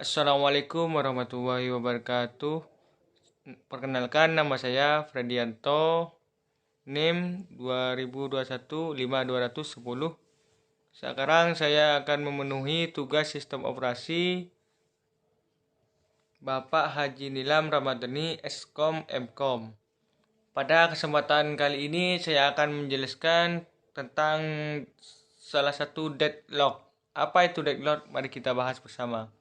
Assalamualaikum warahmatullahi wabarakatuh. Perkenalkan, nama saya Fredianto, NIM 2021-5210. Sekarang saya akan memenuhi tugas sistem operasi Bapak Haji Nilam Ramadhani, Eskom Mkom. Pada kesempatan kali ini saya akan menjelaskan tentang salah satu deadlock. Apa itu deadlock? Mari kita bahas bersama.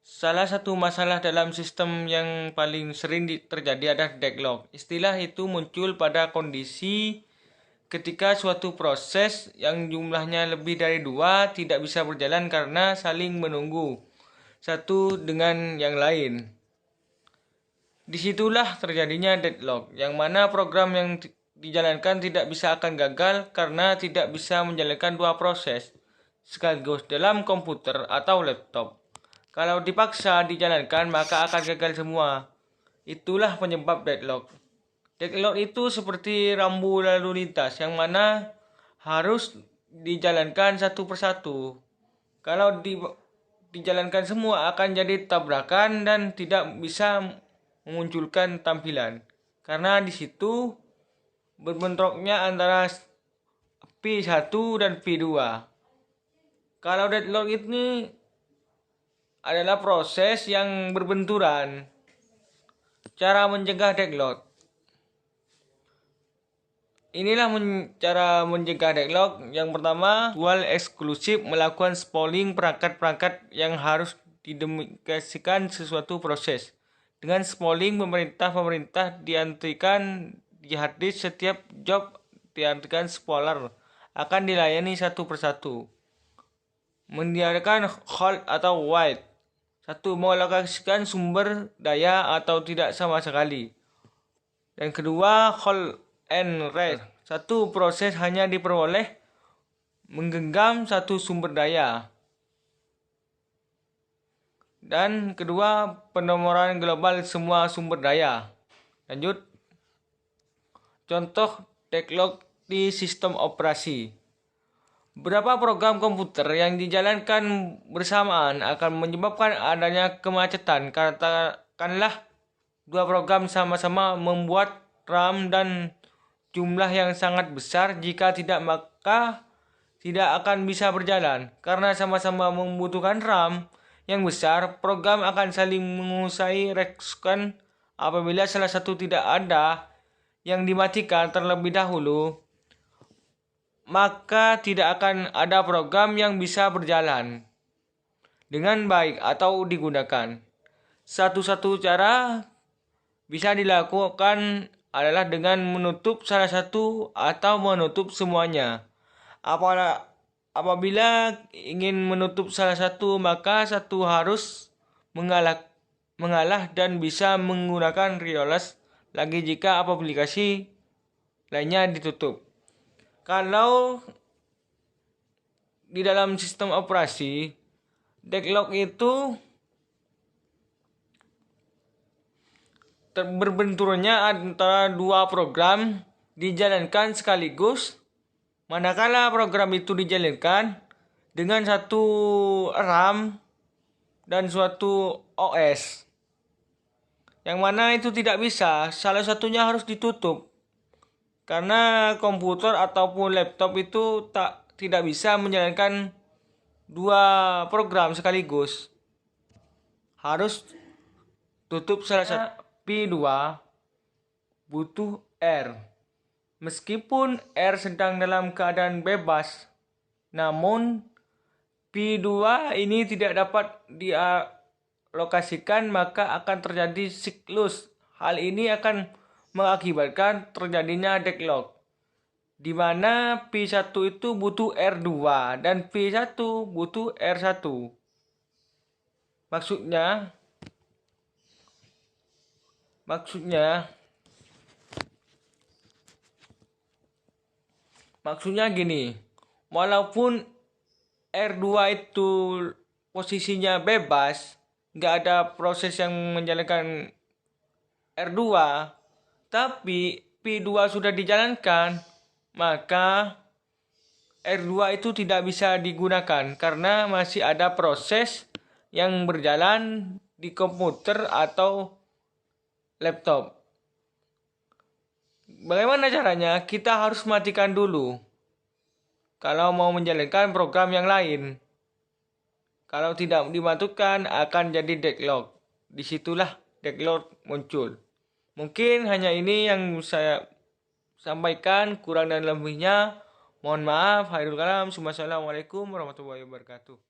Salah satu masalah dalam sistem yang paling sering terjadi adalah deadlock. Istilah itu muncul pada kondisi ketika suatu proses yang jumlahnya lebih dari 2 tidak bisa berjalan karena saling menunggu satu dengan yang lain. Disitulah terjadinya deadlock, yang mana program yang dijalankan tidak bisa akan gagal karena tidak bisa menjalankan 2 proses sekaligus dalam komputer atau laptop. Kalau dipaksa dijalankan maka akan gagal semua. Itulah penyebab deadlock. Deadlock itu seperti rambu lalu lintas yang mana harus dijalankan satu persatu. Kalau dijalankan semua akan jadi tabrakan dan tidak bisa memunculkan tampilan. Karena di situ berbentroknya antara P1 dan P2. Kalau deadlock ini adalah proses yang berbenturan. Cara mencegah deadlock. Inilah cara mencegah deadlock. Yang pertama, dual eksklusif melakukan spooling perangkat-perangkat yang harus didedikasikan sesuatu proses. Dengan spooling, pemerintah diartikan di harddisk setiap job diartikan spooler akan dilayani satu persatu. Mendiamkan hold atau wait. 1. Mengalokasikan sumber daya atau tidak sama sekali. Dan kedua, hold and rest. 1. Proses hanya diperoleh menggenggam satu sumber daya. Dan kedua, penomoran global semua sumber daya. Lanjut. Contoh deadlock di sistem operasi. Beberapa program komputer yang dijalankan bersamaan akan menyebabkan adanya kemacetan. Katakanlah 2 program sama-sama membuat RAM dan jumlah yang sangat besar. Jika tidak, maka tidak akan bisa berjalan. Karena sama-sama membutuhkan RAM yang besar, program akan saling menguasai rekskan. Apabila salah satu tidak ada yang dimatikan terlebih dahulu, maka tidak akan ada program yang bisa berjalan dengan baik atau digunakan. Satu-satu cara bisa dilakukan adalah dengan menutup salah satu atau menutup semuanya. Apabila ingin menutup salah satu, maka satu harus mengalah dan bisa menggunakan realize lagi jika aplikasi lainnya ditutup. Kalau di dalam sistem operasi, deadlock itu berbenturnya antara 2 program dijalankan sekaligus. Manakala program itu dijalankan dengan satu RAM dan suatu OS, yang mana itu tidak bisa, salah satunya harus ditutup. Karena komputer ataupun laptop itu tidak bisa menjalankan 2 program sekaligus. Harus tutup salah satu. P2 butuh R. Meskipun R sedang dalam keadaan bebas, namun P2 ini tidak dapat dialokasikan, maka akan terjadi siklus. Hal ini akan mengakibatkan terjadinya deadlock, di mana P1 itu butuh R2 dan P1 butuh R1. Maksudnya gini, walaupun R2 itu posisinya bebas, nggak ada proses yang menjalankan R2, tapi P2 sudah dijalankan, maka R2 itu tidak bisa digunakan karena masih ada proses yang berjalan di komputer atau laptop. Bagaimana caranya? Kita harus matikan dulu kalau mau menjalankan program yang lain. Kalau tidak dimatikan akan jadi deadlock. Disitulah deadlock muncul. Mungkin hanya ini yang saya sampaikan, kurang dan lebihnya mohon maaf. Hairul kalam. Wassalamualaikum warahmatullahi wabarakatuh.